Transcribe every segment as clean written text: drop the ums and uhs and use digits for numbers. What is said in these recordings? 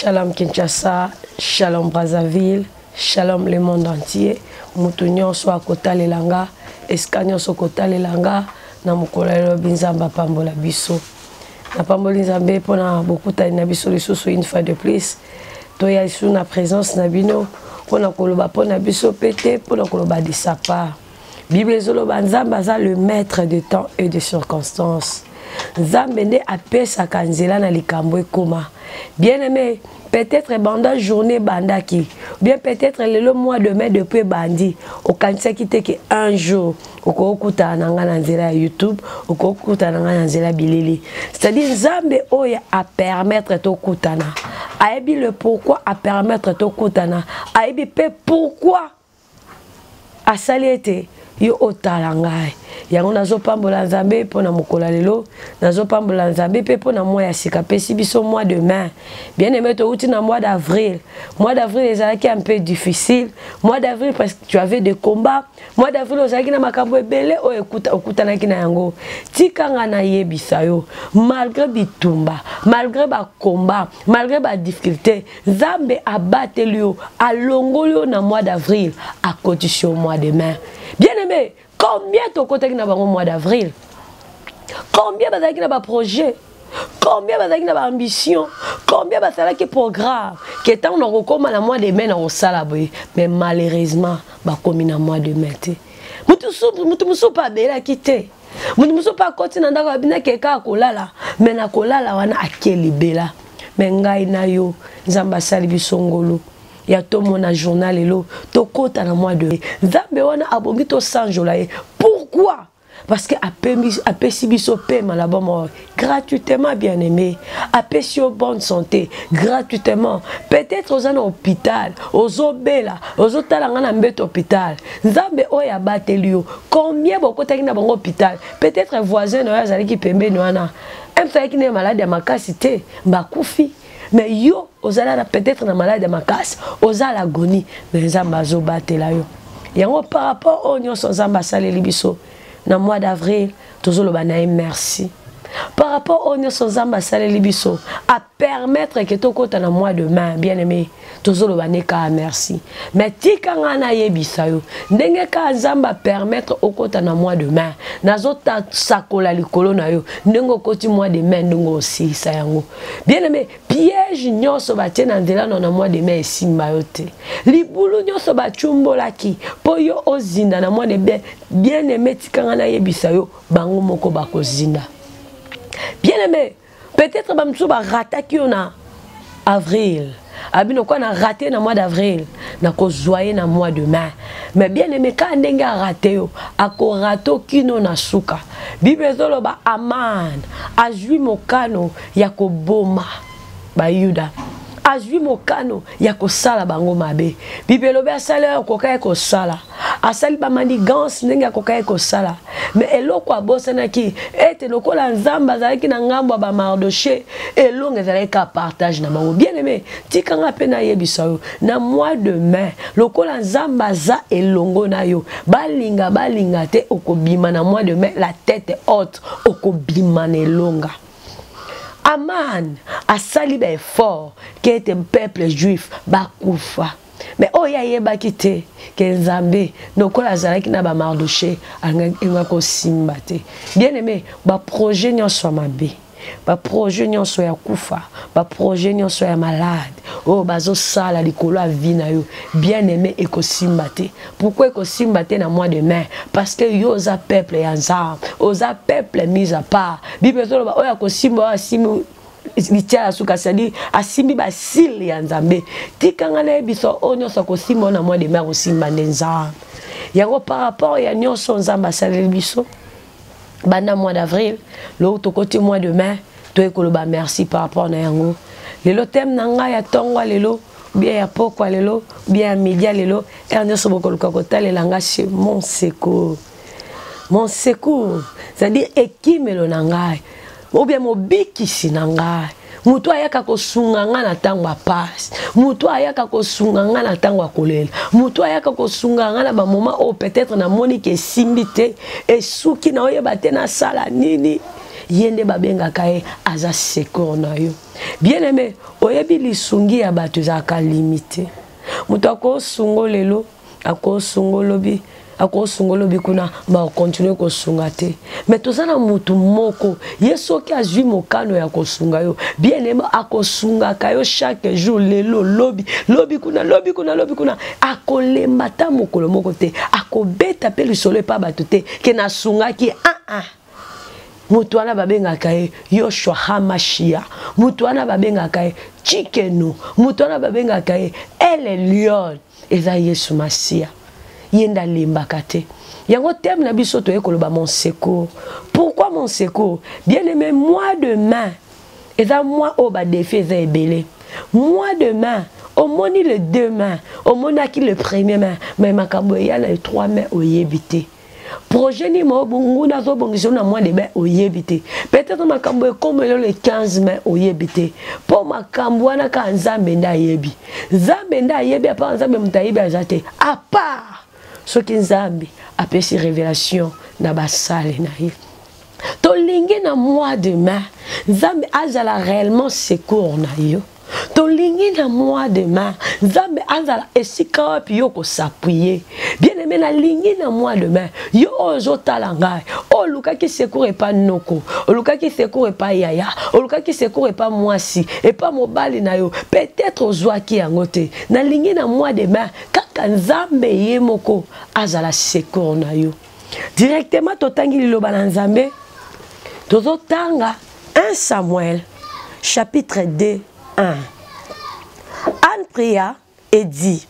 Shalom Kinshasa, Shalom Brazzaville, Shalom le monde entier. Mutunyo so kota lelanga, eskanyo so kota lelanga, na mukolelo binzamba pambola biso. Na pambola nzambe pona bokuta na biso lisusu une fois de plus. Toya isu na présence na bino, pona koloba pona biso pété, pona koloba de sa part. Bible zoloba nzamba za le maître de temps et de circonstances. Nzambe nde apesa kanzela na likambo ekoma. Bien aimé, peut-être banda journée bandaki, bien peut-être le mois de mai depuis bandi, au kanisa qui te que un jour, au kokuta nanga na nzela YouTube, au kokuta nanga na nzela bilili. C'est-à-dire Nzambe oya a permettre to kutana. Aebi le pourquoi a permettre to kutana. Aebi pe pourquoi a saliete yo otalangai. Yango nazo pambola Nzambe pona mokola lelo, nazo pambola Nzambe pe pona mois ya sika pesi biso mois de mai. Bien aimé to uti na mois d'avril. Mois d'avril ezalaki un peu difficile. Mois d'avril parce que tu avais des combats. Mois d'avril ozalaki na makambo ebele o okutanaki na yango. Tikanga na yebisa yo. Malgré bitumba, malgré ba combat, malgré ba difficulté, Nzambe abateli yo, alongoli yo na mois d'avril à condition mois de mai. Bien aimé, combien de côté qui n'a pas au mois d'avril? Combien de qui n'a pas projet? Combien de qui n'a pas ambition? Combien de qui programme? Qui est en recommande à mois de mai dans le salabri, mais malheureusement, bah comme in a mois de mai. Mutu pas bela quitter. Mutu pas continuer dans la bina keka kolala, mais na kolala wana akeli bela. Mais ngai na yo, nzamba sali bisongolo. Ya to mona journal elo to kota na mois de Nzambe wana abongi to sanjola. Pourquoi? Parce que apesi biso paiement là-bas gratuitement, bien aimé, apesi au bonne santé gratuitement. Peut-être aux an hôpital, aux obela, aux otalanga na mbet hôpital. Nzambe oya batelio combien beaucoup taki na bango hôpital. Peut-être voisin no ya zali ki pembe no ana. Un frère qui est malade à ma casité, bakufi. Mais yo, ozala peut-être na malade de ma casse, ozala l'agonie, mais Nzamba zo batela yo. Yango par rapport au nyon son Nzamba sale libiso, na mois d'avril, tozolo banaye merci. Par rapport au nyon son Nzamba sale libiso, à permettre que to kota na mois de mai, bien aimé, tozolo baneka merci. Mais tikanga na yebisa yo, ndenge ka Nzamba permettre au kota na mois de mai, nazota sakola likolo na yo, ndenge koti mois de mai ndongo aussi sa yango. Bien aimé, piège nyonso batie na nzela na mois de mai esimba yo te. Libulu nyonso bachumbolaki po yo ozinda na mois de mai, bien aimé tikanga na yebisa yo, bango moko bakozinda. Bien aimé, peut-être bamsou ba rataki yo na avril. Abino quoi na raté na mois d'avril, na ko zoyer na mois de mai. Mais bien aimé quand ndenge a raté yo, ako rato kino na suka. Bible zolo ba aman, ajui mokano ya ko boma ba Yuda. Ajui mokano ya ko sala bango mabe. Bible lobe asala ko kaya ko sala. Asali ba manigance ndenge ko kaya ko sala. Mais eloko abosana ki ete lokola Nzamba zalaki na ngambo ba Mardoché elonge zalaki ka partage na bango. Bien aimé, tikanga pena yebisa yo na mois de mai lokola Nzamba za elongo na yo balinga te okobima na mois de mai la tête haute okobima na elonga. Aman a sali ba effort qui était peuple juif bakufa. Mais oh ya yeba kite ke Nzambe nokola zalaki na ba Mardoché anga ko simba te. Bien aimé, ba projet nyonso mabe. Ba projet nyonso ya kufa, ba projet nyonso ya malade. Oh bazo sala likolo a vie na yo. Bien aimé eko simba te. Pourquoi eko simba te na mois de mai? Parce que yo za peuple ya Nzambe, oza peuple mis à part. Bible zolo ba oya ko simba asimu litia suka sadi asimbi ba sil ya Nzambe. Tikanga na biso onyo sa ko simba na mois de mai ko simba Nzambe. Yango par rapport ya nyonso Nzamba sale biso. Bana mois d'avril, l'autre côté mois de mai, toi ekoloba merci par rapport na yango. Lelo thème nanga ya tongo lelo, bien ya poko lelo, bien ya media lelo, Ernest Bokoluka kotale langa chez mon secours. Mon secours, c'est-à-dire ekimelo nanga. Ou bien mo bikisi nanga. Mutu ayaka kosunga nga na tango passe. Mutu ayaka kosunga nga na tango kolela. Mutu ayaka kosunga nga na ba moment o peut-être na moni ke simbite et souki na oyeba te na sala nini. yende babengaka ye aza secours na yo. Bien aimé, oyebi lisungi ya bato ezalaka limité. Moto akosungo lelo, akosungo lobi, akosungolobi kuna ba continue kosunga te. Mais tozana mutu moko yesoki azwi mokano ya kosunga yo. Bien aimé akosunga kayo chaque jour lelo lobi kuna akolemba ta mokolo moko te. Akobeta pe lisolo pa bato te ke na sunga ki mutu wana babengaka ye Yoshua Hamashia, mutu wana babengaka ye Chikenu, mutu wana babengaka ye El Lion. Eza Yesu Masia yenda limbaka te. Yango thème na biso to ekoloba mon secours. Pourquoi mon secours? Bien aimé, moi demain eza moi o ba défi eza ebele. Moi demain au moni le 2 mains, au monaki le 1er main, mais makambo ya na 3 mains oyebité. Projet ni mo bunguna zo bongiso na moi de ben oyebité. Peut-être makambo comme le 15 mai oyebité. Pour makambo wana ka nzambe nda yebi. Nzambe nda yebi pa nzambe mutayibi azate. À part ce qui nzambe apesi révélation na basale na ye. To lingi na moi demain, nzambe azala réellement secours na yo. To lingi na moi demain, nzambe azala esika wapi yo ko s'appuyer. Bien aimé na lingi na moi demain, yo ozo talanga, o luka ki secours et pas noko, o luka ki secours et pas yaya, o luka ki secours et pas mwasi, et pas mobali na yo, peut-être ozwa ki yangote. Na lingi na moi demain, kaka nzambe ye moko azala secours na yo. Directement totangi liloba na nzambe, tozo tanga 1 Samuel chapitre 2 1. Anne pria et dit: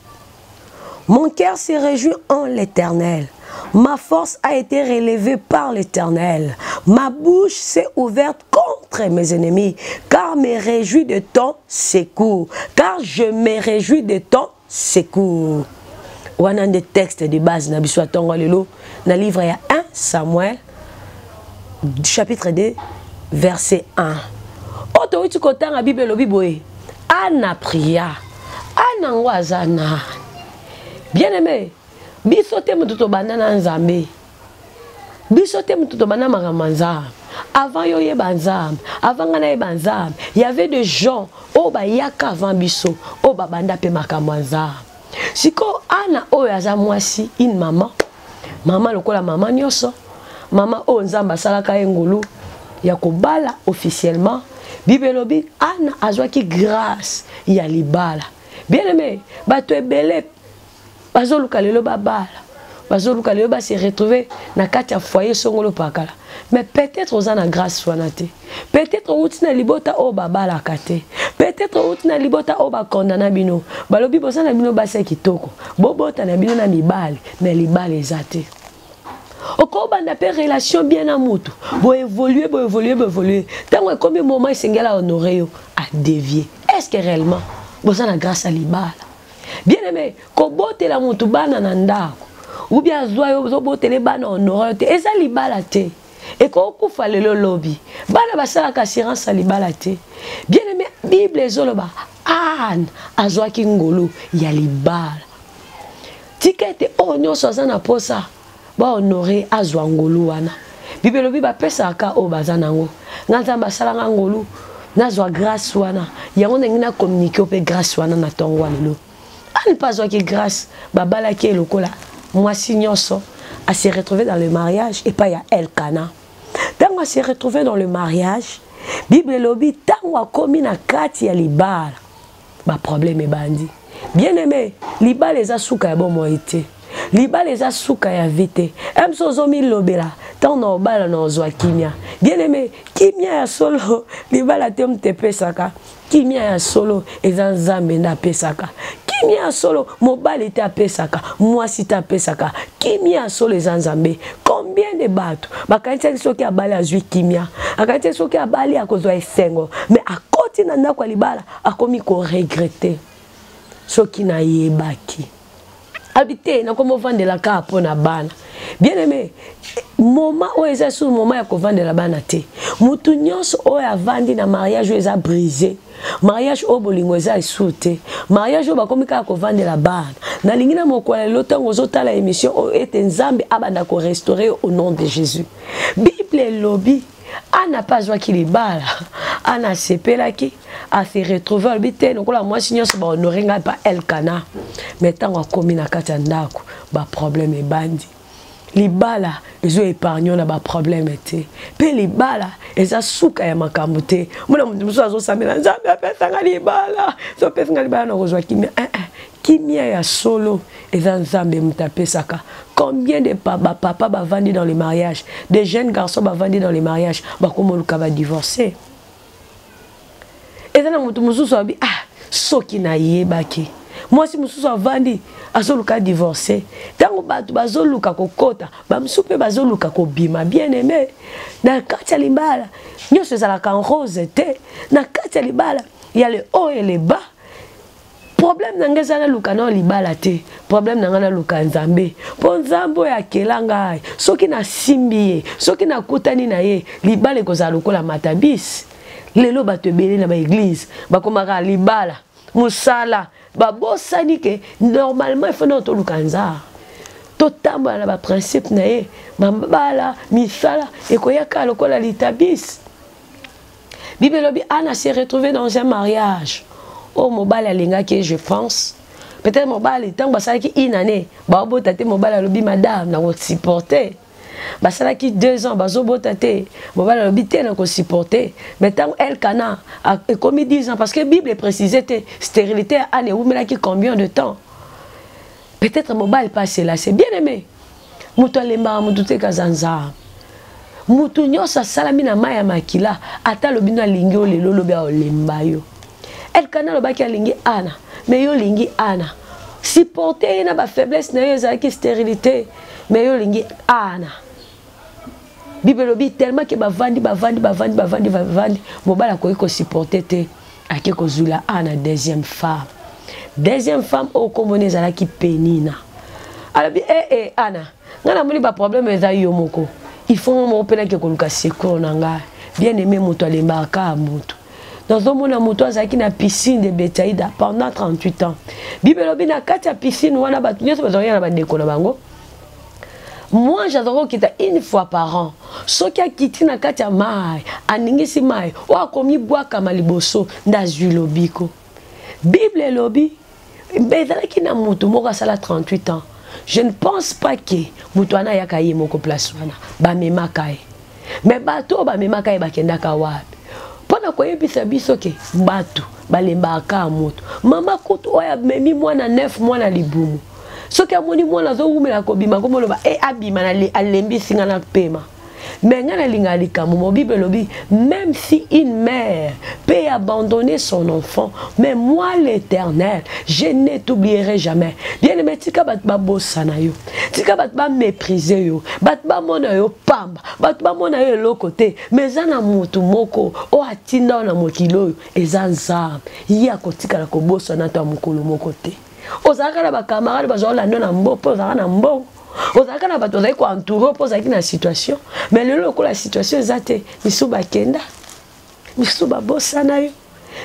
mon cœur se réjouit en l'Éternel. Ma force a été relevée par l'Éternel. Ma bouche s'est ouverte contre mes ennemis, car me réjouis de ton secours. Car je me réjouis de ton secours. On a des textes de base na biso atonga lelo na livre ya 1 Samuel chapitre 2 verset 1. Oto witu kotanga Bible lobi boye. Anna pria. Anna ngwazana. Bien aimé. Biso te mututo banana nzambe. Biso te mututo banana magamanza. Avant yo yebanzam, avant ngana yebanzam, il y avait des gens au ba yaka avant biso, au ba banda pe makamanza. Siko Anna o yaza mwasi une maman. Maman lokola maman nyoso. Maman o nzamba salaka engulu ya kobala officiellement. Bibelobi Anna azwaki grâce ya libala. Bien aimé, bato ebele bazoluka lelo babala. Bazoluka lelo ba se retrouver na kati ya foyer songolo pakala. Mais peut-être ozana grâce wanate. Peut-être outina libota o babala kate. Peut-être outina libota o ba kondana bino. Balobi bosana bino basa kitoko. Bobota na bino na mibali, mais libala ezate. Oko banda pe relation bien à mutu. Bo évoluer. Tant combien de moments singela honoré a dévier. Est-ce que réellement boza na grâce à libala? Bien aimé, ko bote la mutu bana na ndako. Ou bien zoyo zo bote le bana honoré te. Eza libala te. Et ko kufa lelo lobby. Bana basala ka assurance libala te. Bien aimé, Bible ezoloba Anne azwaki ngolo ya libala. Tikete onyo sozana posa. Ba honoré azwa ngolu wana. Bible bi ba pesa ka o bazanango. Nganzamba salanga ngolu nazwa grâce wana. Yango ngina communiquer pe grâce wana na tongo lelo. An pas zwa ki grâce babala ki lokola. Mwasi nyonso a se retrouver dans le mariage et pas ya Elkana. Tango a se retrouver dans le mariage, Bible lobi tango a komi na kati ya libala. Ba problème e bandi. Bien aimé, libala eza suka ya bomo ite. Libala eza suka ya vite. Emsozo mi lobela. Tant no bala no zwa kimia. Bien aimé, kimia ya solo libala te mtepe saka. Kimia ya solo eza nzambe na pesaka. Kimia ya solo mobali te apesaka. Mwasi te apesaka. Kimia ya solo eza nzambe. Combien de bato bakanisa soki abali azwi kimia. Akanisa soki abali akozwa esengo. Mais akoti na ndako ya libala akomi ko regretter. Soki na yebaki. Habité, na comme vendre la carte pour na bana. Bien aimé, moment où est ce moment où vendre la bana te. Mutu nyonso o ya vandi na mariage où est brisé. Mariage au bolingo eza sauté. Mariage au ba komika ko vendre la bana. Na lingina mokola lotango zota la émission o ete nzambe abanda ko restaurer au nom de Jésus. Bible lobby Ana pas joie qui les bala. Ana sepela qui a se retrouver au bité donc la moi signor se ba honorer nga pas Elkana. Mais tant a commis na kati ndako ba problème e bandi. Libala ezo épargnons na ba problème été. Pe libala eza suka ya makambo te. Mona muso azo samela nzambe apesa nga libala. So pesa nga libala na kozwa kimia. Kimia ya solo eza nzambe mutapesaka. Combien de papa bavandi dans les mariages, des jeunes garçons bavandi dans les mariages, bakomoluka ba divorcer. Eza na mutu mususu abi soki na yebaki. Moi si mususu avandi azoluka divorcer. Tango batu bazoluka kokota, ba musupe bazoluka kobima bien aimé. Na kati ya libala, nyonso ezalaka en rose te. Na kati ya libala, il y a le haut et le bas. Problème nanga ezana luka na libala te. Problème nanga na luka nzambe. Po nzambo ya kelanga soki na simbi ye, soki na kutani na ye, libala ekozala lokola matabisi. Lelo bato ebele na ba église, bakomaka libala, musala, babosani ke normalement il faut na toluka nzambe. Totambola na ba principe na ye, mambala, misala ekoyaka lokola litabisi. Bible lobi Anna s'est retrouvée dans un mariage. Oh, mobile alinga qui je pense. Peut-être mobile tant que qui une année. Bah au bout tate mobile lobi madame na supporter. Bah ça qui 2 ans bah au bout tate mobile lobi te na supporter. Mais tant elle kana a commis 10 ans parce que Bible est précisé stérilité année ou mais là qui combien de temps. Peut-être mobile passé là c'est bien aimé. Muto lemba muto te kazanza. Muto nyosa salami na maya makila ata lobi na lingi o lelo lobi o lemba yo. Elkana lo baki alingi Ana, mais yo lingi Ana. Supporter na ba faiblesse na yo za ki stérilité, mais yo lingi Ana. Bible lobi tellement que bavandi, mobala ko supporter te ake ko zula Ana deuxième femme. Deuxième femme o komone za ki Penina. Alors bi Ana, ngana moni ba problème eza yo moko. Il faut mo pena ke ko luka secours nanga. Bien aimé moto alemba ka moto. Dans un monde moto azaki na piscine de Bethsaïda pendant 38 ans. Bible lobi na kati ya piscine wana batu nyoso bazoya na bandeko na bango. Moi j'adore kita une fois par an. Soki akiti na kati ya mai, aningisi mai, o akomi bwaka maliboso ndazwi lobiko. Bible lobi bezalaki na moto moko asala 38 ans. Je ne pense pas que moto ana yaka ye moko place wana ba memaka ye. Mais bato ba memaka ye bakendaka wapi? Pona koyebisa biso ke bato balembaka moto mama kutu oya memi mwana 9 mwana libumu soki amoni mwana zo umela kobima komoloba abima na alembi singa na pema mais ngana linga likambo Bible lobi même si une mère peut abandonner son enfant mais moi l'Éternel je ne t'oublierai jamais. Bien aimé tika bat ba bosana yo tika bat ba mépriser yo bat ba mona yo pamba bat ba mona yo lokote mais ana mutu moko o atinda na mokilo eza nzambe ya kotika la kobosana ta mokolo moko te ozaka na ba camarade bazola na mbopo ozaka na mbongo. Ozaka na bato ko entouré pour ça qui na situation mais le loko la situation ezate misuba kenda misuba bosana yo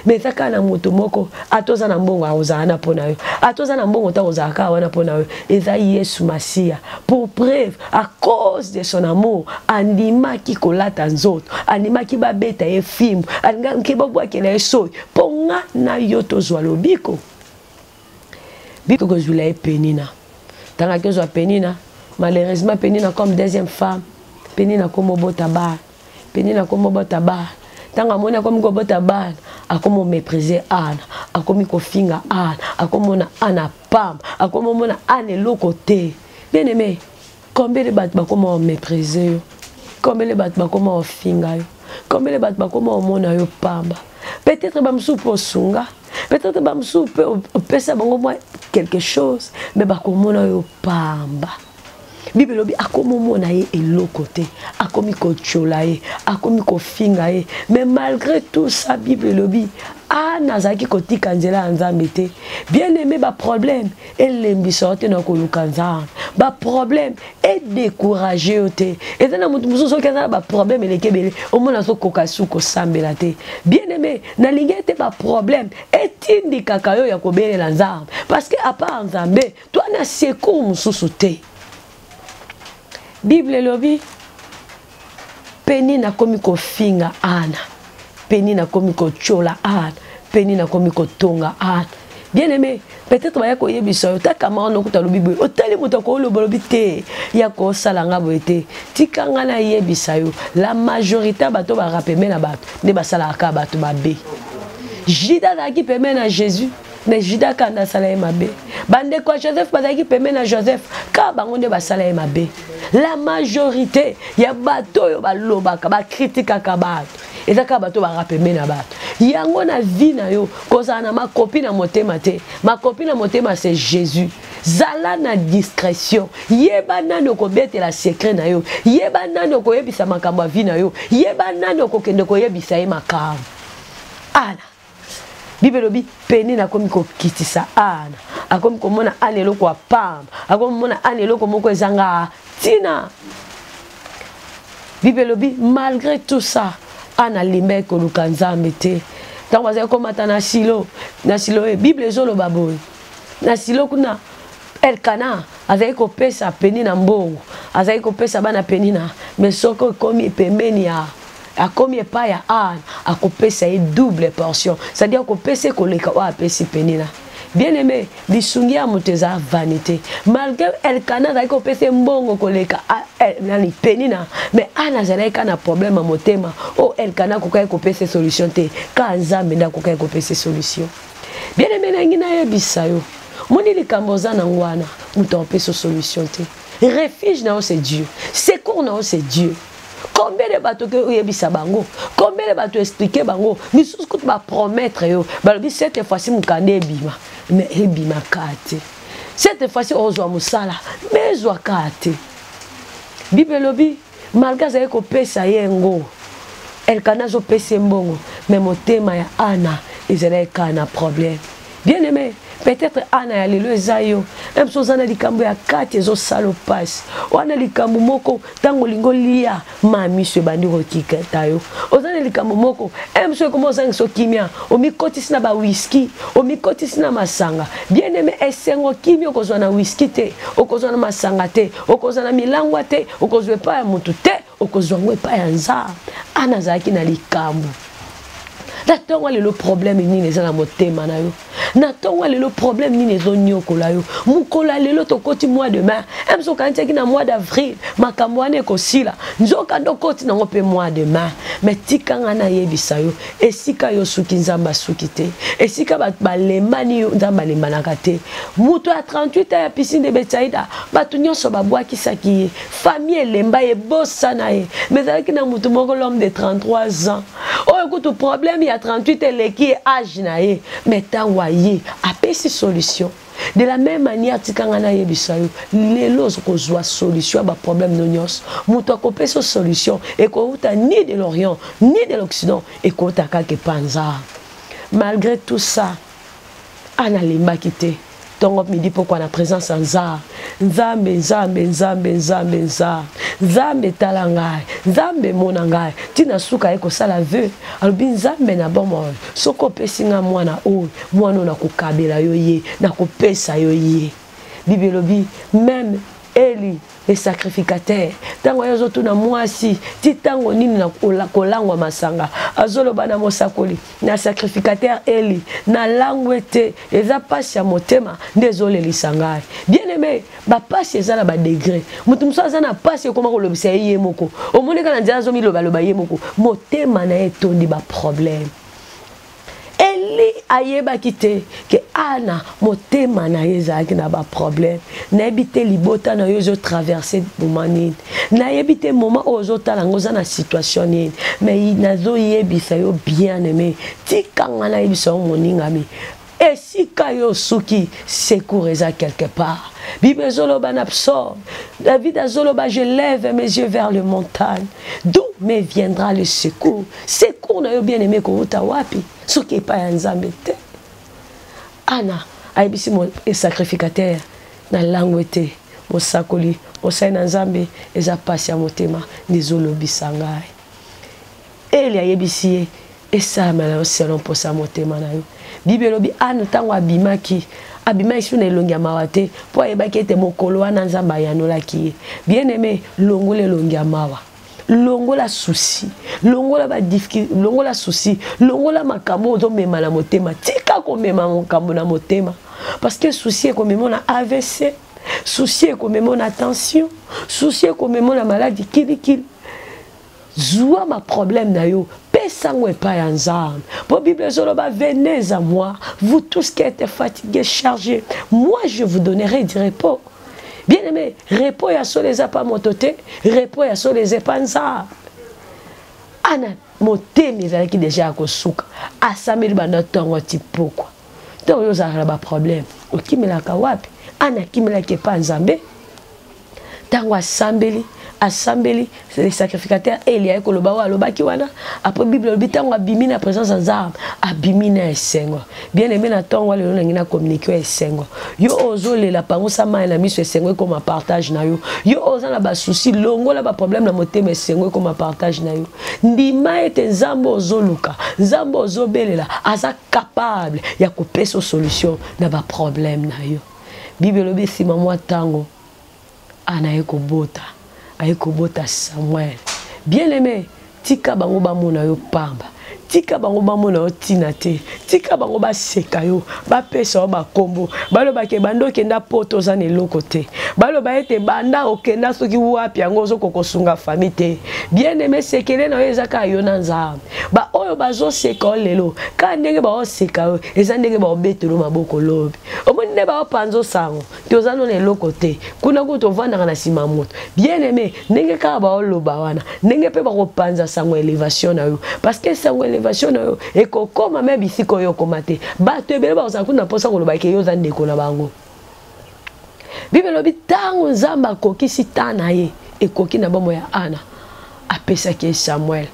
mais zaka na moto moko atoza na mbongo ozana na pona yo atoza na mbongo ta ozaka wana pona yo eza Yesu Masia pour preuve à cause de son amour andima ki kolata nzoto andima ki babeta ye film anga nkeba bwa kena eso ponga na yo tozwa lobiko biko ko zula e Penina. Tant que je Penina, malheureusement Penina comme deuxième femme, Penina comme botaba, Penina comme botaba. Tant que moi comme botaba, a comme mépriser Anne, a comme kofinga Anne, a comme na Anna pam, a comme mona Anne l'autre côté. Bien aimé, combien de battements comment mépriser, combien de battements comment finga, combien de battements comment mona yo pamba. Peut-être bamsou pour sunga. Peut-être bamsou peut ça quelque chose mais bakomona yo pamba. Bible lobi akomona ye elokote akomi ko cholaye akomi ko finga ye mais malgré tout ça Bible lobi anazaki kotika nzela nzambe te bien aimé ba problème elembi sorte na ko lukanza ba problème et découragé ote et na mutu mususu kaza ba problème elekebele omona so kokasu ko sambela te bien aimé na lingete ba problème et tindi kakayo ya ko belela nzambe parce que à part nzambe toi na secours mususu te. Bible lobi Penina komi kofinga ana. Penina komi kochola ana. Penina komi kotonga ana. Bien-aimé, peut-être que tu as dit que la majorité de Judas qui permet à Jésus, mais Judas quand a salé mabe. Bande quoi Joseph pas qui permet à Joseph, car bangonde ba salé mabe. La majorité, il y a bateau yo ba loba ka ba critique ka ba. Et ça ka bateau ba rappeler na ba. Yango na vie na yo, koza na ma copine na motema te. Ma copine na motema c'est Jésus. Zala na discrétion. Yeba nano ko betela secret na yo. Yeba nano ko yebisa makambo vie na yo. Yeba nano ko kende ko yebisa e makambo. Ana Bibelobi peni na komi ko kitisa ana. Akomi ko mona anelo ko pam. Akomi mona anelo ko moko ezanga tina. Bibelobi malgré tout ça, ana limbe ko lukanzambe te. Tant waza ko mata na silo e Bible ezolo baboy. Na silo kuna Elkana azai ko pesa peni na mbongo. Azai ko pesa bana penina. Mais soko komi pembeni ya a combien pas ya an a coupé ça double portion, c'est-à-dire qu'on peut se coller quoi a pesi penina. Bien aimé, bisungia muteza vanité. Malgré el Canada ko pese mbongo koleka nani penina, mais ana zaleka na problème à motema. Oh el Canada ko pese solution te. Ka nzambe nda ko pese solution. Bien aimé na ngina yebisa yo. Moni likamboza na ngwana, muto pese solution te. Refuge na c'est Dieu. Secours na c'est Dieu. Combien de bateaux que vous avez bango? Combien de bateaux expliquer bango? Mais ce que tu vas promettre, cette fois-ci, mon canet bima, mais bima kate. Cette fois-ci, on joue musala, mais joue kate. Bibelobi, malgré ça, qu'on paie ça yengo. Elle canazo paie mbongo, mais mon thème ya ana, ils allaient un problème. Bien aimé. Peut-être ana ya lelo ezayo emsozana likambo ya kati ezo salopas wana likambo moko tango lingo lia mami se bandiko kikatayo ozana likambo moko emso komo zanga so kimia omikotisi na ba whisky omikotisi na masanga bien aimé esengo kimio kozwa na whisky te okozwa na masanga te okozwa na milangwa te okozwa pa ya mutu te okozwa ngwe pa ya nza ana zaki na likambo. Natongo le problème ni les ana motema na yo. Natongo le problème ni les onyokola yo. Mukola lelo to koti mois de mai. Emso kantia ki na mois d'avril, makambo ane ko sila. Nzoka ndo koti na ngope mois de mai. Mais tikanga na yebisa yo. Esika yo suki nzamba sukite. Esika ba lemani yo nzamba lemanaka te. Muto a 38 ans ya piscine de Betsaïda. Batu nyonso ba bwa kisaki. Famille lemba e bossa na ye. Mais avec na muto moko l'homme de 33 ans. Oh écoute problème à 38 et qui est âge naé mais tawaye a ces solution de la même manière tikangana yebisayo les lots ko joie solution ba problème nonyos muto ko pesa solution et ko uta ni de l'Orient ni de l'Occident et ko uta ka ke panza malgré tout ça ana limba kité donc me dit pourquoi la présence en za nzambe talangai nzambe monangai tina suka eko sala veu alobi nzambe na bomo soko pesinga mwana o mwana na kokabela yo ye na kopesa yo ye bibelobi même Eli les sacrificateurs tango yozo tuna mwasi ti tango nini na kolangwa masanga azolo bana mosakoli na sacrificateur Eli na langwete eza pasi ya motema ndezole lisangai bien aimé ba pasi eza na ba degré mutu musaza na pasi koma ko lobisa ye moko omoneka na nzazo mi loba ye moko motema na etondi ba problème Eli ayeba kite que ana motema na yezaki na ba problème na ebite libota na yozo traverser moment nini na ebite moment ozo tala ngoza na situation nini mais nazo yebisa yo bien aimé tikanga na yebisa moningami et si kayo suki secours eza quelque part Bible zoloba n'absorbe David azoloba je lève mes yeux vers les montagnes d'où me viendra le secours secours na yo bien aimé ko uta wapi suki pa ya nzambe te ana aibisi mo sacrificateur na langwete mosakoli osai na nzambe eza pasi ya motema nizolobisa ngai Eli ayebisi esa mala selon posa motema na yo Bible lobi ana tango abimaki isu na elongi ya mawa te po ayebaki ete mokolo wana nzambe ayanolaki ye bien aimé longole elongi ya mawa longola souci, longola ba difficulté, longola souci, longola makambo ozo mema na motema, tika ko mema makambo na motema. Parce que souci est comme mon AVC, souci est comme mon attention, souci est comme mon maladie kili. Zoua ma problème na yo, pesango et pas ensemble. Pour Bible zoloba, venez à moi, vous tous qui êtes fatigués, chargés, moi je vous donnerai du repos. Bien aimé, repos ya so les apa mototé, repos ya so les epanza. Ana moté mes qui déjà à kosuka, asameli banda tongo tipo quoi. Donc yo za ba problème. Okimela ka wapi? Ana kimela ke panzambe. Tango asambeli c'est les sacrificateurs Elia et Kolobawa Lobaki wana après Bible le tango abimina présence des armes abimina esengo bien aimé na tango le ngina communiquer esengo yo ozo le la pango sama na miso esengo comme partage na yo ozo na ba souci longo la ba problème na motema esengo comme partage na yo ndima ete nzambo ozo luka nzambo ozo belela aza capable ya kopesa solution na ba problème na yo Bible le sima moi tango ana ekobota Aïkobota Samuel. Bien aimé, tika bango ba mona yo pamba. Tika bango ba mona yo tinate. Tika bango ba sekayo. Ba pesa ba kombo. Balo ba ke bando kenda poto za ne lokote. Balo ba ete banda okenda soki wapi yango zo kokosunga famille. Bien aimé sekele na yo ezaka yo na nzambe. Ba oyo bazo seka lelo. Ka ndenge ba o seka yo, eza ndenge ba obetelo maboko lobi. Omone ba panzo sango. Tozano ne lokote. Kuna kuto vanda na sima moto. Bien aimé, ndenge ka ba o loba wana. Ndenge pe ba ko panza sango élévation na yo. Parce que sango élévation na yo e kokoma me bisiko yo komate. Ba tebele ba osakuna posa ko loba ke yo za ndeko na bango. Bible lobi tango nzamba kokisi tana ye e koki na bomo ya Ana. Apesa ke Samuel.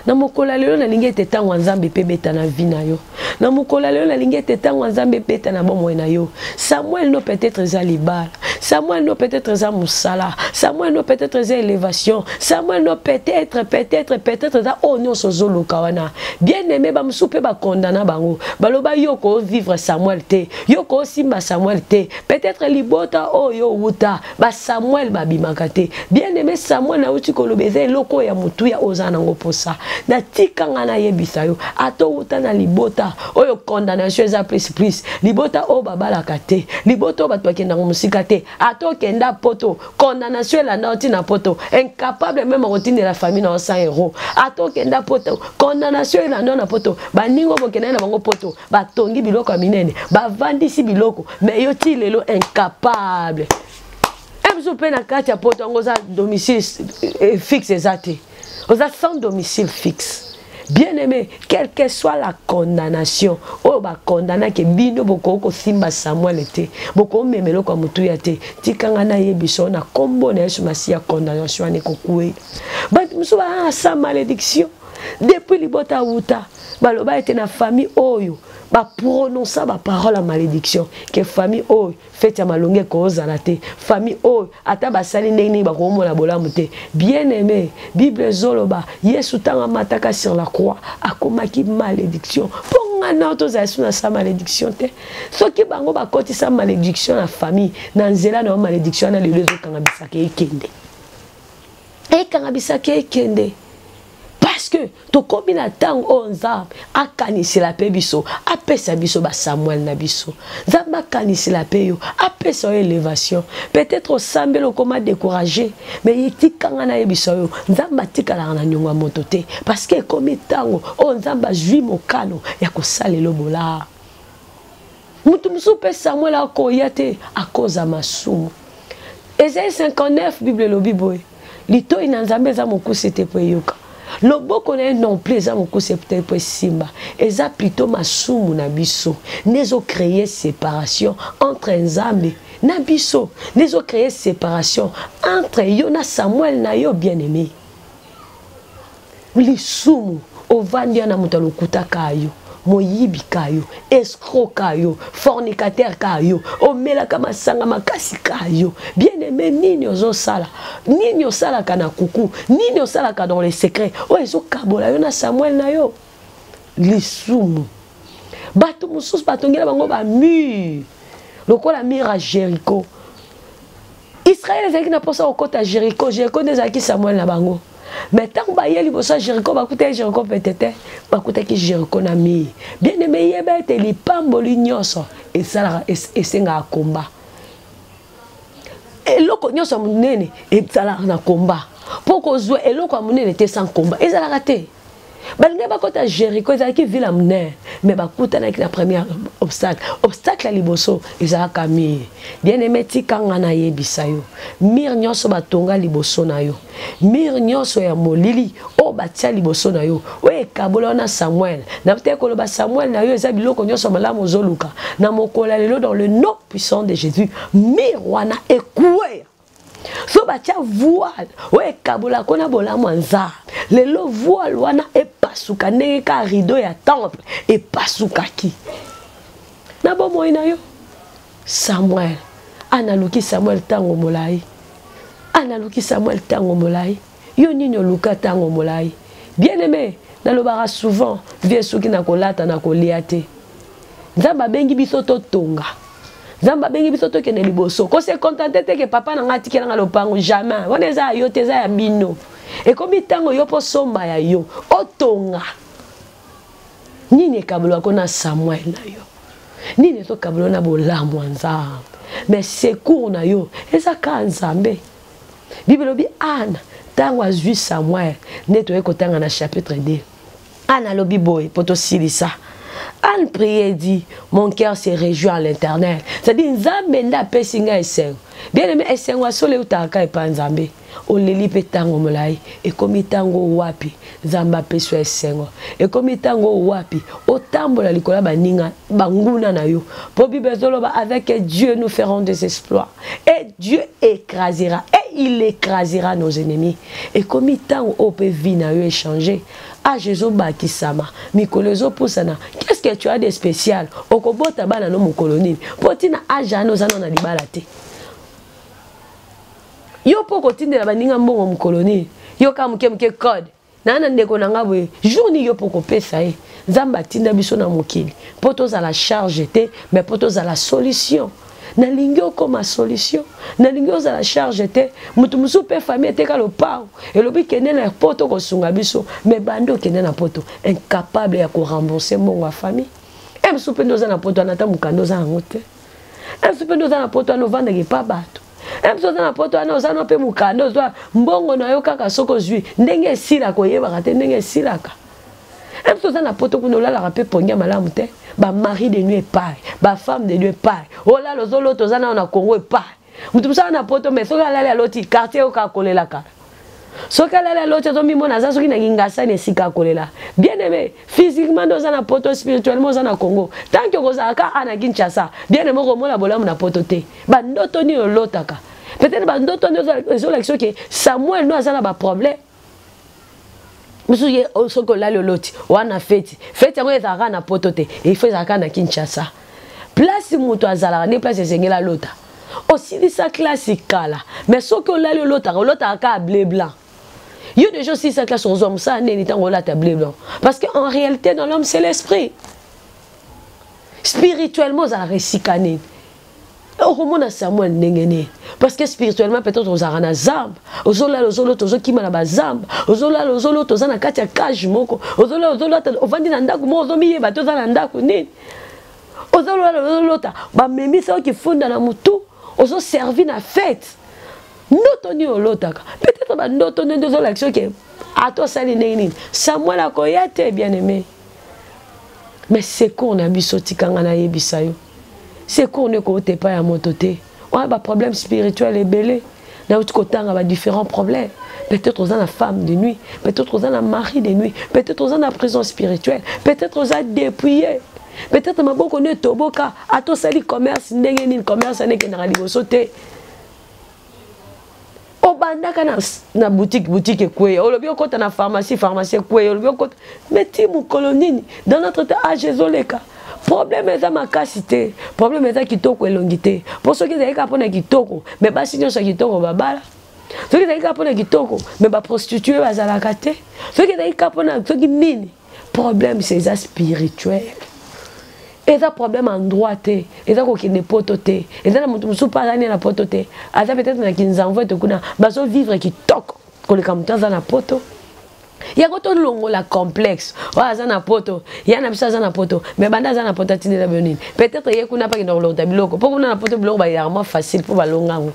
Na mokola lelo na lingi ete tango nzambe pe beta na vie na yo. Na mokola lelo na lingi ete tango nzambe beta na bomo na yo. Samuel no peut-être za libala. Samuel no peut-être za musala. Samuel no peut-être za élévation. Samuel no peut-être za onyo sozolo kawana. Bien aimé ba msupe ba condamna bango. Baloba yoko vivre Samuel te. Yoko simba Samuel te. Peut-être libota oyo wuta. Ba Samuel ba bimakate. Bien aimé Samuel na uti kolobeze loko ya mutu ya ozana ngoposa. Na tikanga na yebisa yo ato uta na libota oyo condamnation eza plus libota o babala kate libota o batwa kenda musika te ato kenda poto condamnation la noti na poto incapable même rotine la famille na 100 euros ato kenda poto condamnation la na poto baningo bokena na bango poto batongi biloko minene bavandisi biloko mais yo ti lelo incapable emzo pe na kati ya poto ngoza domicile fixe ezate. Vous êtes sans domicile fixe. Bien aimé, quelle que soit la condamnation, oh ba condamna ke bino boko ko simba Samuel était, boko memelo kwa mutu yate, tikanga na yebiso na kombo na Yesu Masia condamnation ane kokue. Ba musuba sa malédiction. Depuis libota wuta, baloba était na famille oyo. Ba prononcer ba parole à malédiction que famille oh fait ya malonge ko zalate famille oh ata ba sali ndeni ba ko mona bolamu te bien aimé Bible zoloba Yesu tanga mataka sur la croix akomaki malédiction ponga na to za suna sa malédiction te soki bango ba koti sa malédiction na famille na nzela na malédiction na lelo kanga bisake ekende kanga bisake ekende. Parce que to combina tang onza akanisi la pe biso apesa biso ba Samuel na biso zamba kanisi la pe yo apesa élévation peut-être au sambelo koma décourager mais yitikanga na biso yo nzamba tikala na nyonga motote parce que comme tango onzamba jui mokano ya kosalelo bola mutu musupe Samuel akoyate akoza masumu Esaïe 59 Bible lo biboy lito inanzambe za mokusi te po yoka. Le beau connaît non plus, ça c'est peut-être simba. Et ça plutôt masumu na biso. Nezo créer séparation entre Nzambe na biso. Nezo créer séparation entre Yona Samuel na yo bien-aimé. Lisumu ovandia na mutalo kutakayo. Moyibi kayo, escroc kayo, fornicateur kayo, omela kama sanga makasi kayo. Bien aimé nini ozo sala, nini osala kana kuku, nini osala ka dans les secrets. O ezo kabola yo na Samuel na yo. Lisumu. Bato mususu batongela bango ba mur. Lokola mur à Jéricho. Israël ezaki na posa okota Jéricho, Jéricho nezaki Samuel na bango. Mais tant que yeli bossa Jéricho bakuta Jéricho peut-être bakuta ki Jéricho na mi. Bien aimé yeba te li pamboli nyonso et ça esenga combat. Et loko nyonso munene et ça na combat. Pourquoi jouer et loko munene te sans combat. Et ça la raté. Balinga bakota Jéricho ezaki ville amner mais bakuta na la première obstacle à liboso ezaka mi bien aimé tikanga na yebisa yo mir nyonso batonga liboso na yo mir nyonso ya molili o batia liboso na yo we kabola na Samuel na peut-être ba Samuel na yo eza biloko nyonso malamu zoluka na mokola lelo dans le nom puissant de Jésus mir wana ekoué. So batia voile we kabola kona bolamu nza lelo voile wana epasuka ndenge ka rideau ya temple epasukaki na bomo ina yo Samuel analuki Samuel tango molai analuki Samuel tango molai yo nini luka tango molai bien aimé nalobara souvent vie soki na kolata na kolia te nzamba bengi biso to tonga Zamba bengi biso to kene liboso. Ko se contenté te que papa na ngati kela ngalo pango jamais. Wana za yo te za ya bino. E komi tango yo po somba ya yo. Otonga. Nini kablo ko na Samuel na yo. Nini to kablo na bolamu nzambe. Mais secours na yo eza ka nzambe. Bible bi Anna tango azui Samuel neto ekotanga na chapitre 2. Anna lobi boy poto silisa. Anne priait dit, mon cœur se réjouit à l'Éternel. C'est-à-dire, Nzambe nda pesinga eseng. Bien aimé eseng wa sole utaka epa Nzambe. O leli pe tango molai. E komi tango wapi. Nzamba peso esengo. E komi tango wapi. O tambola likola baninga banguna na yo. Po Bible zoloba avec Dieu nous ferons des exploits. Et Dieu écrasera. Et il écrasera nos ennemis. Et komi tango ope vi na yo échanger. Ah Jésus bakisama. Mikolezo posana. Qu'est-ce que tu as de spécial? Okobota bana no mukoloni. Potina ajano zano na libalate. Yo poko tinde la baninga mbongo mukoloni. Yo ka muke code. Nana ndeko nanga boye. Journée yo poko pesa e. Nzamba tinda biso na mokili. Poto za la charge te, mais poto za la solution. Na lingio comme solution. Na lingio za la charge te. Mutu musu pe famille te ka lo pao. Et lobi kene na poto ko sunga biso, mais bando kene na poto incapable ya ko rembourser mon wa famille. Em soupe ndoza na poto anata mukando za ngote. Em soupe ndoza na poto ano vanda ki pa bato. Em soupe na poto ano za no pe mukando zo mbongo na yo kaka soko zui ndenge sila ko yeba ka te ndenge sila ka. Em soupe na poto kuno la la pe pongia malamu te. Ba mari de nuit pareil, ba femme de nuit pareil. Oh là les autres tozana na Congo pareil. Mutu ça na poto mais soka la loti quartier o ka kolela ka. Soka la loti zo mimo na za soki na ngingasa ne sika kolela. Bien aimé, physiquement dans na poto spirituellement dans na Congo. Tant que kozaka ana Kinshasa, bien aimé ko mona bolamu na poto te. Ba ndoto ni lotaka. Peut-être ba ndoto ni zo l'action que Samuel no azana ba problème. Musuye soko la loti wana feti yango ezaka na potote et il faut ezaka na Kinshasa place muto azala ne place ezengela lota aussi dit ça classique-là mais soko la lota ka blé blanc yo déjà si ça classe aux hommes ça n'est tango la blé blanc parce que en réalité dans l'homme c'est l'esprit spirituellement ça resikané Romona Samuel nengene parce que spirituellement peut-être aux arana zamb ozola ozolo tozo kimana bazamba ozola ozolo tozana kati ya cage moko ozola ovandi na ndaku mo ozomiye bato za na ndaku nini ozolota ba memi so ki funda na mutu ozo servi na fête noto ni olotaka peut-être ba noto ne dozo l'action que ato sali nini Samuel akoyate bien aimé mais c'est qu'on a bisoti kanga na yebisa yo. C'est qu'on ne côté pas à mototé. On a des problèmes spirituels et belés. Dans l'autre côté, on a différents problèmes. Peut-être on a la femme de nuit. Peut-être on a la mari de nuit. Peut-être on a la prison spirituelle. Peut-être on a dépouillé. Peut-être on a toboka. À tout ça, le commerce, le commerce, n'est qu'un rallye au sauté. Au bandaka na boutique quoi. Au lieu de na pharmacie quoi. Au lieu de mais timou colonie dans notre âge zoleka. Problème est à ma capacité. Problème est à kitoko et longité. Pour ceux qui ont capone kitoko, mais pas si nous sommes kitoko babala. Ceux qui ont capone kitoko, mais pas prostituée bazalakate. Ceux qui ont capone ceux qui nini. Problème c'est ça spirituel. Et ça problème en droite. Et ça qui n'est pas toté. Et ça n'a pas pas na pototé. À ça peut-être na qui nous envoie te kuna. Baso vivre kitoko. koleka mutu aza na poto. Yango to longola complexe. Wa aza na poto, ya na biso aza na poto, mais banda aza na poto atindela bonini. Peut-être ye kuna pa ki ndolota biloko. Po kuna na poto biloko ba yarama facile pour balongango.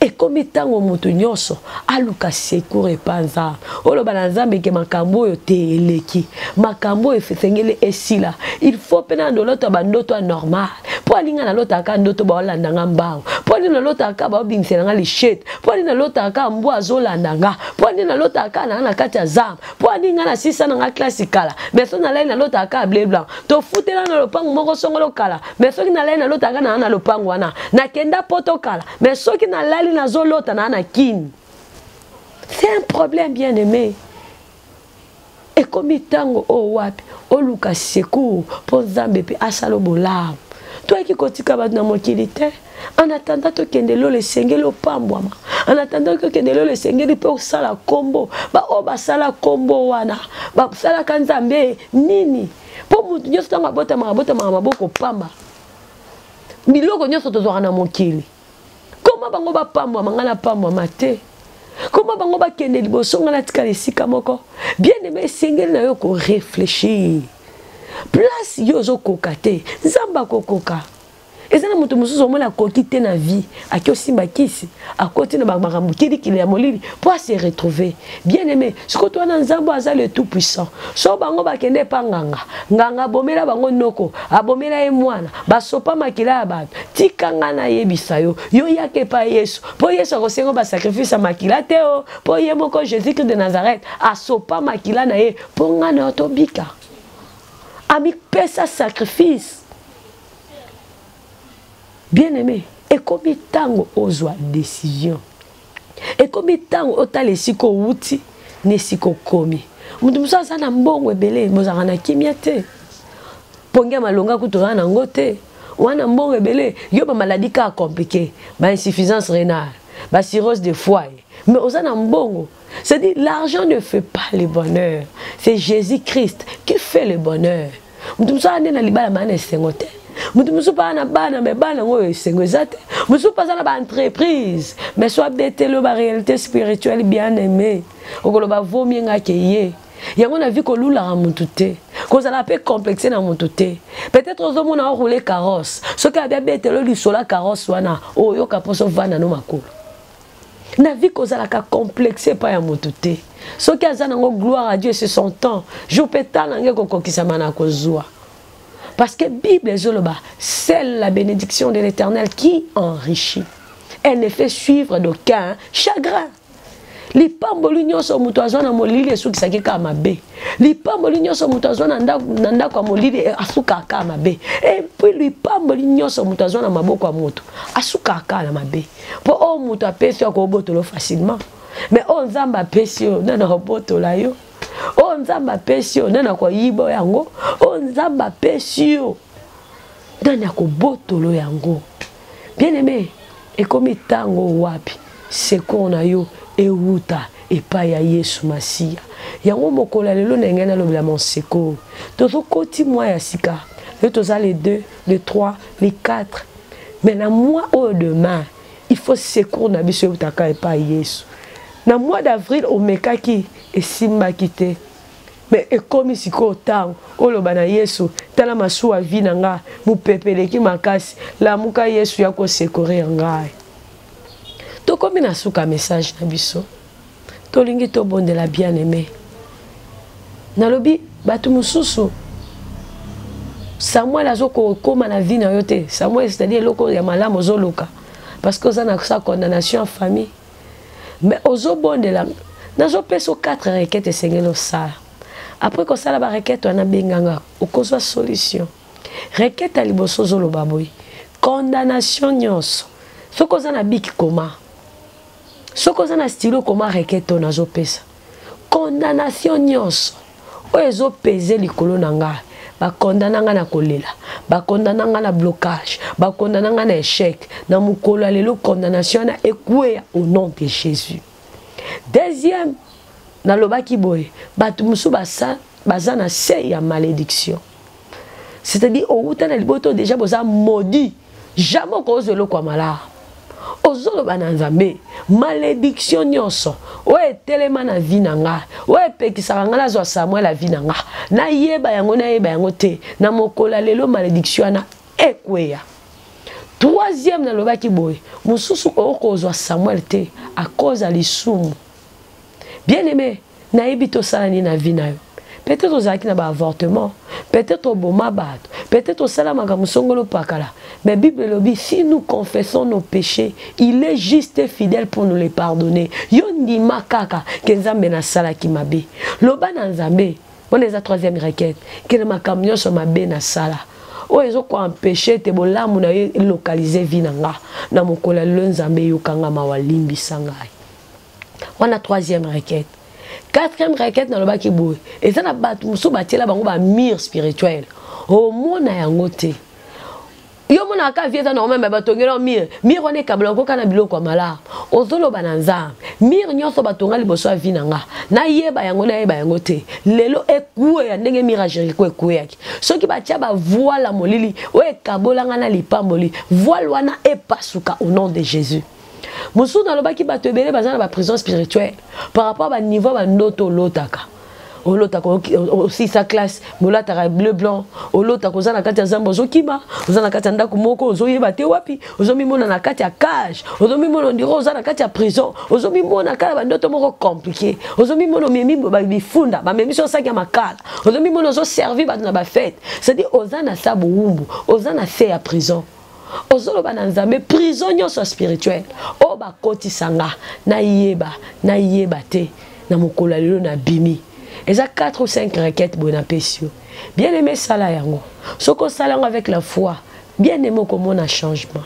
Et comme tango mutu nyonso aluka secours epanza. Olo bana nzambe ke makambo yo te eleki. Makambo efesengele esila. Il faut pena ndoloto bandoto normal. Po alinga na lota ka ndoto ba olanda ngambao. Po alinga na lota ka ba obingisela nga lichette. Po alinga na lota ka mbo azolanda nga. Po alinga na lota ka na kati ya zam. Po alinga na sisa na nga classical. Mais so na lai na lota ka bleu blanc. To futela na lopango moko songolo kala. Mais so ki na lai na lota ka na lopango wana. Na kenda poto kala. Mais so ki na lai na zolota na kin. C'est un problème bien aimé. Et comme tango o wapi o luka secours pour Nzambe pe asalo bolam. Toi qui kotika ba na mokilité en attendant to kendelo le sengelo pambwama. En attendant que kendelo le sengeli pe osala kombo ba o ba sala kombo wana ba sala kanzambe nini po mutu nyoso tanga bota maboko pamba. Biloko nyoso tozwa na mokili. Comment bango ba pambwa mangana pambwa mate? Comment bango ba kende liboso ngana tika lesika moko? Bien aimé sengeli na yo ko réfléchir. Place yo zo kokate, nzamba kokoka. Ezana mutu mususu omona kokite na vie, aki osimba kisi, akoti na makambo kili ya molili pour se retrouver. Bien aimé, ce que toi na nzamba aza le tout puissant. So bango bakende pa nganga bomela bango noko, abomela ye mwana, basopa makila bato, tikanga na yebisa yo, yo yake pa Yesu. Po Yesu akosengo ba sacrifice makila te o, po ye moko Jésus-Christ de Nazareth, asopa makila na ye, po ngana otobika. Ami pesa sacrifice. Bien aimé, et comme tango ozwa décision. Et comme tango otale siko wuti ne siko komi. Mutu musa sana mbongo ebele mozaka na kimia te. Pongia malonga kutoka na ngote. Wana mbongo ebele yo ba maladie ka compliqué, ba insuffisance rénale, ba cirrhose de foie. Mais osana mbongo. C'est-à-dire l'argent ne fait pas le bonheur. C'est Jésus-Christ qui fait le bonheur. Mutumsa na libala mana sengote. Mutumsu pa na bana me bana ngo sengozate. Mutumsu pa na ba entreprise. Mais soit bête le ba réalité spirituelle bien aimée. Okolo ba vomi nga keye. Yango na vie ko lula ra mutute. Ko za la pe complexé na mutute. Peut-être ozo mona rouler carrosse. Ce qui a bien bête le sola carrosse wana. O yo kaposo vana no makolo. Na vie ko za la ka complexé pa ya mutute. Ce qui a za nango gloire à Dieu c'est son temps. Je peux t'alanguer ko kokisa mana ko zwa. Parce que Bible c'est la bénédiction de l'Éternel qui enrichit. Elle ne fait suivre d'aucun chagrin. Les pamboli nyonso mutu azwa na molili esuki ka mabe. Les pamboli nyonso mutu azwa na ndako kwa molili asuka ka mabe. Et puis les pamboli nyonso mutu azwa na maboko ya mutu asuka ka na mabe. Po o mutu apesi ko botolo facilement. Mais o nzamba apesi yo na botola yo. O nzamba apesi yo na kwa yibo yango. O nzamba apesi yo na ko botolo yango. Bien aimé, et comme tango wapi, c'est qu'on a yo euta et pas ya Yesu Masia. Yango mokola lelo na ngena lo bila monseko. Tozo koti moi ya sika. Le toza les 2, les 3, les 4. Mais na mois au demain, il faut secours na biso utaka et pas Yesu. Na mois d'avril au mekaki et simba kite. Mais et comme si ko tang oloba na Yesu tala masuwa vi na nga mu pepeleki makasi la muka Yesu ya ko secourir ngai. To komi na suka message na biso. To lingi to bonde la bien-aimé. Na lobi batu mususu. Samuel azoko koma na vie na yote. Samuel c'est-à-dire loko ya malamu zoloka. Parce que ça na sa condamnation en famille. Mais ozo bonde la nazo peso 4 requêtes sengelo ça. Après que ça la requête on a benganga okozwa solution. Requête à liboso zolo baboy. Condamnation nyonso. Soko za na biki koma. Soko za na stylo koma requête on azo pesa. Condamnation nyonso. O ezo peser likolo nanga. Ba condamnanga na kolela. Ba condamnanga na blocage. Ba condamnanga na échec. Na mukolo lelo condamnation na ekwe au nom de Jésus. Deuxième na lobaki boy, batu musu baza na se ya malédiction. C'est-à-dire au uta na liboto déjà boza maudit. Jamais ko zelo kwa mala. ozolo bananzambe malédiction nyonso oye telema na vie na nga oye pekisaka nga nazwa Samuel la vie na nga na yeba yango te na mokola lelo malédiction na ekweya. Troisième na lobaki boye mususu okozwa Samuel te à cause à lisumu. Bien aimé na yebito salani na vie na yo. Peut-être aux acquis n'a avortement, peut-être au boma bat, peut-être au salamanga musongolo pakala. Mais Bible le dit, si nous confessons nos péchés, il est juste et fidèle pour nous les pardonner. Yondi makaka kenzambe na sala ki mabe. Loba na nzambe, on est la troisième requête, que le makamyo so mabe na sala. O ezo ko empêcher te bolamu na localiser vinanga na mokola nzambe yokanga mawalimbi sangai. On a troisième requête. Quatrième requête dans le bas qui bouge. Et ça n'a pas tout ce bâti là bango ba mire spirituel. Au monde na yangote. Yo mona ka vieta na même ba tongelo mire. Mire on est kabla ko kana biloko mala. Ozolo bananza. Mire nyonso batonga liboso avinanga. Na yeba yango na yeba yangote. Lelo ekuwe ya ndenge mirage ko ekuwe yaki. Soki batia ba voile molili o ekabolanga na lipamboli. Voile wana epasuka au nom de Jésus. Moussou dans le bas qui bat te belé dans la prison spirituelle par rapport à niveau à noto lotaka. O lotaka aussi sa classe, molata bleu blanc, o lotaka za na kati ya zambo zokima, za na kati ya ndako moko ozoyeba te wapi, ozomi mona na kati ya cage, ozomi mona ndiro za na kati ya prison, ozomi mona kala ba ndoto moko compliqué, ozomi mona memi ba bifunda, ba memi so saki ya makala, ozomi mona zo servi ba na ba fête. C'est-à-dire ozana sabu wumbu, ozana fait à prison. Ozolo bananzambe prison nyonso spirituel o bakoti sanga na yeba te na mokola lelo na bimi eza 4 ou 5 requêtes bona pesio bien aimé sala yango soko sala avec la foi bien aimé komona changement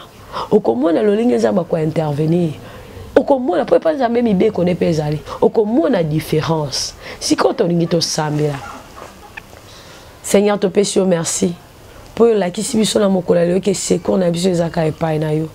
okomona lolinga nzamba ko intervenir okomona po pas nzambe mibe kone pezali okomona différence si quand on ngito sambela Seigneur te pesio merci pour la qui si biso na mokola lelo que c'est qu'on a biso ezaka epai na yo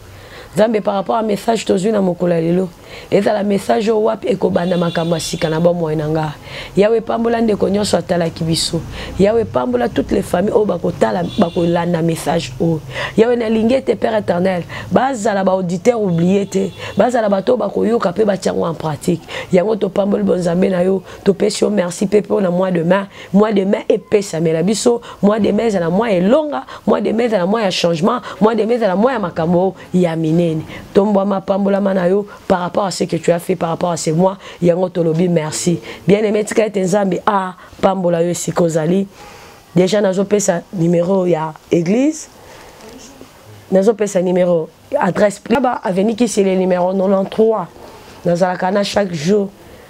Zambe par rapport à message tozu na mokola lelo et la message au wap ekobanda makambo sika na ba moyenanga yawe pambola ndeko nyonso atala kibiso yawe pambola toutes les familles o bakotala bakolanda message o yawe na lingete Père éternel bazala ba auditeur oublié te bazala bato bakoyoka pe batiango en pratique yango to pambola bonzambe na yo to pesio merci pepe na mois de mai epesa mela biso mois de mai na mois elonga mois de mai na mois ya changement mois de mai na mois ya makambo ya minene tombo ma pambola manayo par rapport à ce que tu as fait par rapport à ces mois yango tolobi merci bien aimé tika tenzambe a pambola yo sikozali déjà nazo pesa numéro ya église nazo pesa numéro adresse là-bas avenue qui c'est le numéro 93 nazalaka na chaque jour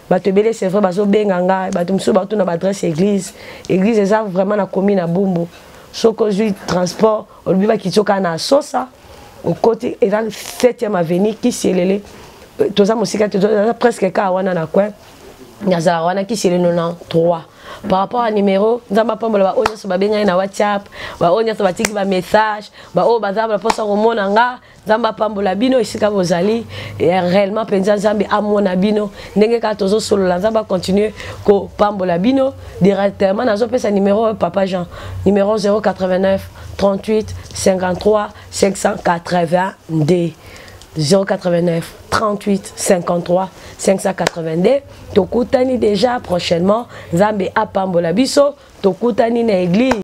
bato belé c'est vrai bazo benganga bato mso bato na adresse église eza vraiment na commune na Bumbu soko zui transport olobi ba kitsoka na sosa au côté et dans 7e avenue qui c'est le toza musika toza presque ka wana na coin nyazala wana qui c'est le 93 par rapport à numéro nzamba pambola ba onya so babenga na WhatsApp ba onya so batiki ba message ba o bazaba posa komona nga nzamba pambola bino isika bozali et réellement penza nzambe amona bino ndenge ka tozo solo la nzamba continuer ko pambola bino directement nazo pesa numéro papa Jean numéro 089 38 53 582 089 38 53 582 tokutani déjà prochainement Nzambe apambola biso tokutani na église